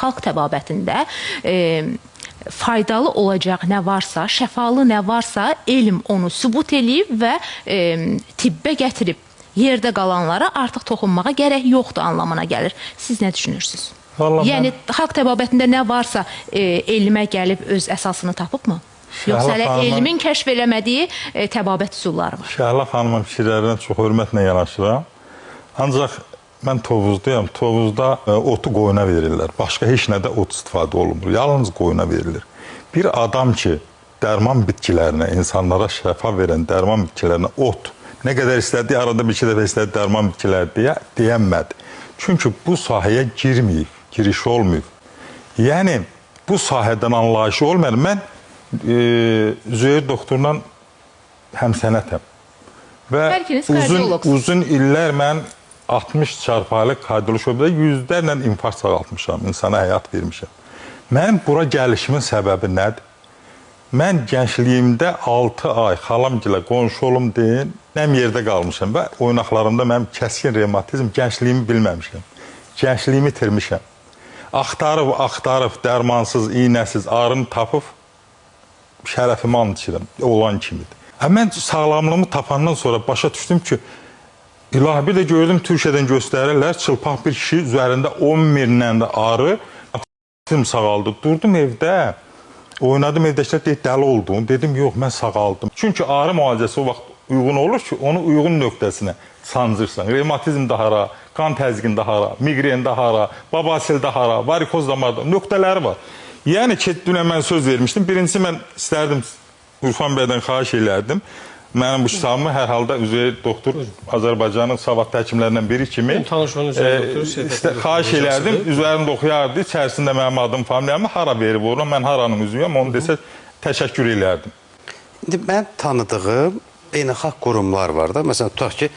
xalq təbabətində faydalı olacaq nə varsa, şəfalı nə varsa, elm onu sübut eləyib və tibbə gətirib. Yerdə qalanlara artıq toxunmağa gərək yoxdur anlamına gəlir. Siz nə düşünürsünüz? Yəni, xalq təbabətində nə varsa elmə gəlib öz əsasını tapıbmı? Yoxsa hələ elmin kəşf eləmədiyi təbabət üsulları var. Şəhla xanımın fikirlərinə çox hörmətlə yanaşıram. Ancaq mən Tovuzluyam. Tovuzda otu qoyuna verirlər. Başqa heç nədə ot istifadə olunmur. Yalnız qoyuna verilir. Bir adam ki, dərman bitkilərinə, insanlara şəfa verən dərman bitkilərinə ot, nə qədər istədiyi, arada bir iki dəfə istədiyi dərman bitkiləri deyənmədi. Çünki bu sahəyə girməyib, giriş olmayıb. Yəni, bu sahədən anlayışı olmayan, mən Züheyr doktorla həmsənətəm. Və uzun illər mən 60 çarpaylı kardioloji şöbədə yüzlərlə infarkt sağaltmışam, insana həyat vermişəm. Mənim bura gəlişimin səbəbi nədir? Mən gəncliyimdə 6 ay xalamgilə qonşu olum deyin, nəm yerdə qalmışam və oynaqlarımda mənim kəskin revmatizm, gəncliyimi bilməmişəm. Gəncliyimi itirmişəm. Axtarıb, dərmansız, iynəsiz, ağrını tapıb, şərəfimi and içirəm, olan kimidir. Mən sağlamlığımı tapandan sonra başa düşdüm ki, ilahi bir də gördüm, Türkiyədən göstərirlər, çılpaq bir kişi üzərində 10 minlə də ağrı, sağaldı. Durdum evdə, oynadım evdəkilər, dəli oldum. Dedim, yox, mən sağaldım. Çünki ağrı müalicəsi o vaxt uyğun olur ki, onu uyğun nöqtəsinə sancırsan. Revmatizm də hara, qan təzyiqin də hara, migren də hara, babasil də hara, varikoz damarda, nöqtələri var. Yəni ki, dünə mən söz vermişdim. Birincisi, mən istərdim, Urfan bəydən xahiş elərdim. Mənim bu kitabımı hər halda Üzeyir doktor, Azərbaycanın savadlı həkimlərindən biri kimi xahiş elərdim. Üzərində oxuyardı. İçərisində mənim adım, familiyamı hara verib onu, mən haranın üzüyəm, onu desə təşəkkür elərdim. İndi mən tanıdığım beynəlxalq qurumlar var da. Məsələn, tutaq ki,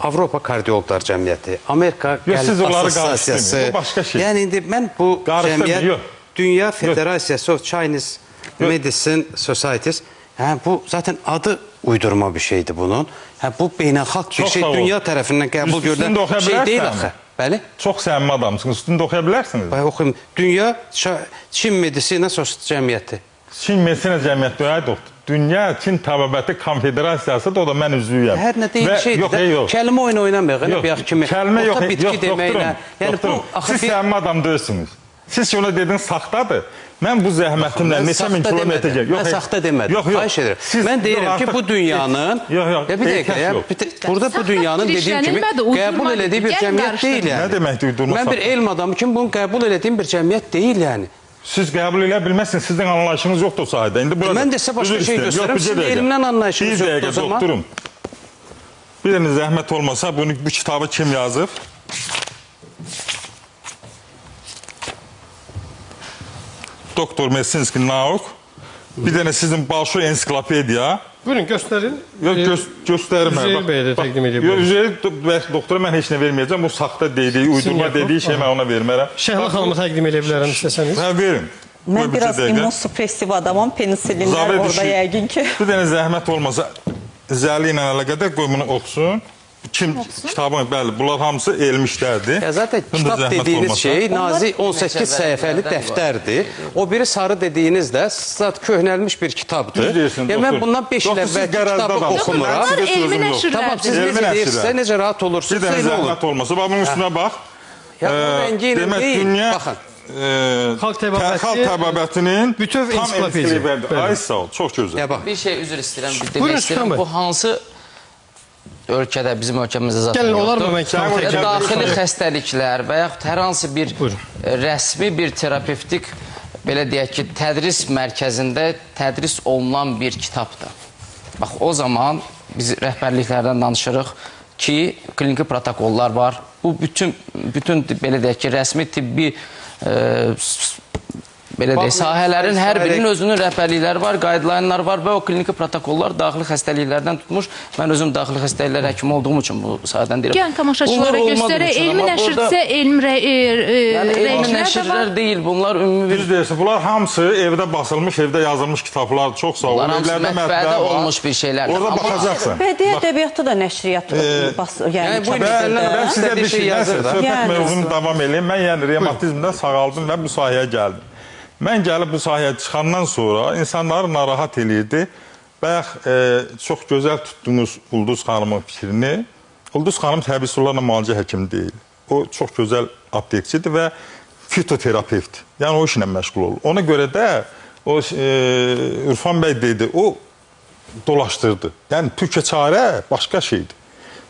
Avropa Kardiologlar Cəmiyyəti, Amerika Qəlb Assosiasiyası. Bu başqa şey. Yəni, indi mən bu cəmiyyət, Dünya Federasiyası of Chinese Medicine Societies, bu zaten adı uydurma bir şeydir bunun. Bu beynəlxalq bir şey, dünya tərəfindən qəbul görülən şey deyil axı. Bəli? Çox səmimi adamsınız, üstündə oxuya bilərsiniz. Oxuyum. Dünya Çin Medisina Cəmiyyəti. Çin Medisina Cəmiyyəti, doktor. Dünya Çin Təbabəti Konfederasiyası da o da mən üzvüyəm. Hər nə deyil şeydir də, kəlmə oyunu oynamayaq, kimi. Kəlmə yox, doktorum. Siz səmimi adam deyilsiniz. Siz ki, ona dediniz, saxtadır. Mən bu zəhmətimlə neçə min kilometr gələm. Mən saxta demədim, xahiş edirəm. Mən deyirəm ki, bu dünyanın, bir dəqiqə, burada bu dünyanın dediyim kimi qəbul elədiyi bir cəmiyyət deyil yəni. Nə deməkdir uydurma? Mən bir elm adamı kimi bunu qəbul elədiyim bir cəmiyyət deyil yəni. Siz qəbul elə bilməzsiniz, sizin anlayışınız yoxdur o sahədə. Mən desə başqa şey göstərəm, sizin elmdən anlayışınız yoxdur o zaman. Doktorum, bir dənə zəhmət olmasa, bu kitabı kim yazıb? Doktor Mersinski Nauk, bir dənə sizin Balşo ensiklopediya. Buyurun, göstərin. Göstərim. Üzeyir bəyə də təqdim edib. Üzeyir doktora mən heç nə verməyəcəm. Bu saxta dediyi, uydurma dediyi şey mən ona vermərəm. Şəhla xanımı təqdim edə bilərəm istəsəniz. Hə, verin. Mən biraz immunosupressiv adamım, penisilinlər orada yəqin ki. Bir dənə zəhmət olmasa, Zəli ilə əlaqədar qoy bunu oxusun. Kim kitabın, bəli, bunlar hamısı elmi işlərdir. Zaten kitab dediyiniz şey nazik 18 səhifəli dəftərdir. O biri sarı dediyiniz də köhnəlmiş bir kitabdır. Mən bundan 5 il əvvəlki kitabı oxumuram. Tamam, siz necə deyirsinizsə, necə rahat olursunuz, bir dənə zəhmət olmasa, bunun üstünə bax. Demək, dünya xalq təbabətinin bütöv ensiklopediya. Ay, sağ ol, çox gözəl. Bir şey üzr istəyirəm, demək istəyirəm, bu hansı ölkədə, bizim ölkəmizdə zaten yoxdur. Daxili xəstəliklər və yaxud hər hansı bir rəsmi, bir terapevtik, belə deyək ki, tədris mərkəzində tədris olunan bir kitabdır. Bax, o zaman biz rəhbərliklərdən danışırıq ki, kliniki protokollar var. Bu, bütün belə deyək ki, rəsmi tibbi belə deyək, sahələrin hər birinin özünün rəhbərlikləri var, qaydalarlar var və o kliniki protokollar daxili xəstəliklərdən tutmuş. Mən özüm daxili xəstəliklər həkimi olduğum üçün bu sahədən deyirəm. Gəlin tamaşaçılara göstərək, elmi nəşrdirsə, elmi elmi nəşrlər deyil, bunlar ümumi bir... Düz deyirsin, bunlar hamısı evdə basılmış, evdə yazılmış kitablar, çox sağ olun. Bunlar hamısı mətbəədə olmuş bir şeylərdir. Orada baxacaqsın. Bədii ədəbiyyatda da nəşriyyat yəni mən sizə bir şey, söhbət mövzunu davam edeyim. Mən yəni revmatizmdən sağaldım və bu sahəyə gəldim. Mən gəlib bu sahəyə çıxandan sonra insanları narahat eləyirdi. Bayaq çox gözəl tutdunuz Ulduz xanımın fikrini. Ulduz xanım təbii müalicə həkimi deyil. O çox gözəl aptekçidir və fitoterapevt. Yəni o işlə məşğul olur. Ona görə də o Ürfan bəy dedi, o dolaşdırdı. Yəni türkə çarə başqa şeydir.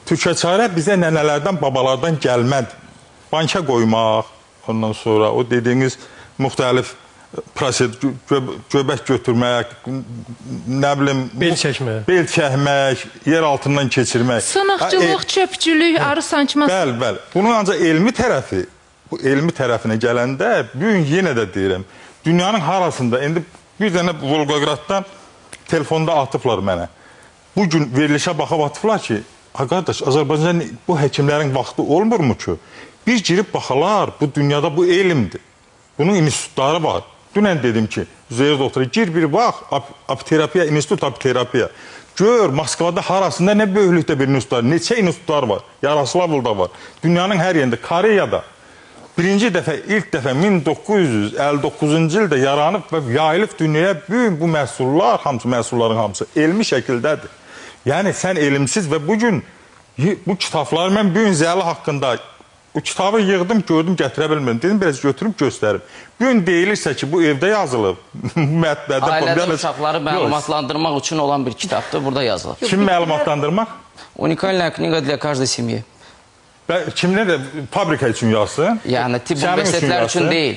Türkə çarə bizə nənələrdən, babalardan gəlmədi. Banka qoymaq, ondan sonra o dediyiniz müxtəlif prosedur, göbək götürmək, nə bilim, bel çəkmək, yer altından keçirmək. Sınıqçılıq, çöpçülük, arı sancması. Bəli, bəli. Bunun ancaq elmi tərəfi, bu elmi tərəfinə gələndə, bugün yenə də deyirəm, dünyanın harasında, indi bir dənə Volqograddan telefonda atıblar mənə. Bugün verilişə baxıb atıblar ki, qardaş, Azərbaycan bu həkimlərin vaxtı olmurmu ki? Bir girib baxalar, bu dünyada bu elmdir. Bunun institutları var. Dünən dedim ki, Zeyirdə oturur, gir bir bax, apiterapiya, institut apiterapiya. Gör, Moskvada harasında nə böyüklükdə bir institutlar, neçə institutlar var, Yaroslavlda var. Dünyanın hər yerində, Koreyada birinci dəfə, ilk dəfə 1959-cu ildə yaranıb və yayılıb dünyaya bütün bu məhsulların hamısı elmi şəkildədir. Yəni, sən elmsiz və bugün bu kitabları mən bugün zəli haqqında o kitabı yığdım, gördüm, gətirə bilmirəm. Dedim, biraz götürüb göstərim. Bugün deyilirsə ki, bu evdə yazılıb. Ailədə uşaqları məlumatlandırmaq üçün olan bir kitabdır, burada yazılıb. Kim məlumatlandırmaq? Unikalная kniga для каждой семьи. Kimlə də fabrika üçün yazsın? Yəni, tibb universitetlər üçün deyil.